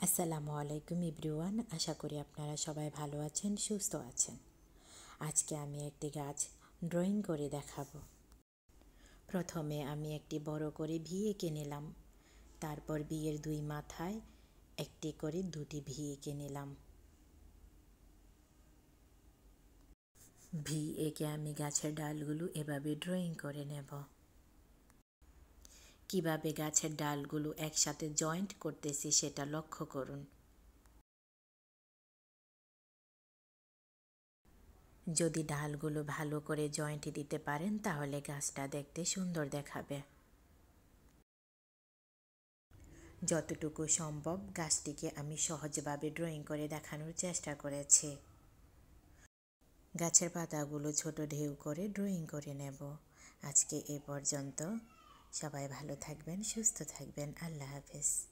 আসসালামু আলাইকুম এভরিওয়ান, আশা করি আপনারা সবাই ভালো আছেন, সুস্থ আছেন। আজকে আমি একটি গাছ ড্রয়িং করে দেখাবো। প্রথমে আমি একটি বড় করে ভি এঁকে নিলাম। তারপর বিয়ের দুই মাথায় একটি করে দুটি ভি এঁকে নিলাম। ভি এঁকে আমি গাছের ডালগুলো এভাবে ড্রয়িং করে নেব। কিভাবে গাছের ডালগুলো একসাথে জয়েন্ট করতেছি সেটা লক্ষ্য করুন। যদি ডালগুলো ভালো করে জয়েন্ট দিতে পারেন তাহলে গাছটা দেখতে সুন্দর দেখাবে। যতটুকু সম্ভব গাছটিকে আমি সহজভাবে ড্রয়িং করে দেখানোর চেষ্টা করেছি। গাছের পাতাগুলো ছোট ঢেউ করে ড্রয়িং করে নেব। আজকে এ পর্যন্ত। সবাই ভালো থাকবেন, সুস্থ থাকবেন। আল্লাহ হাফেজ।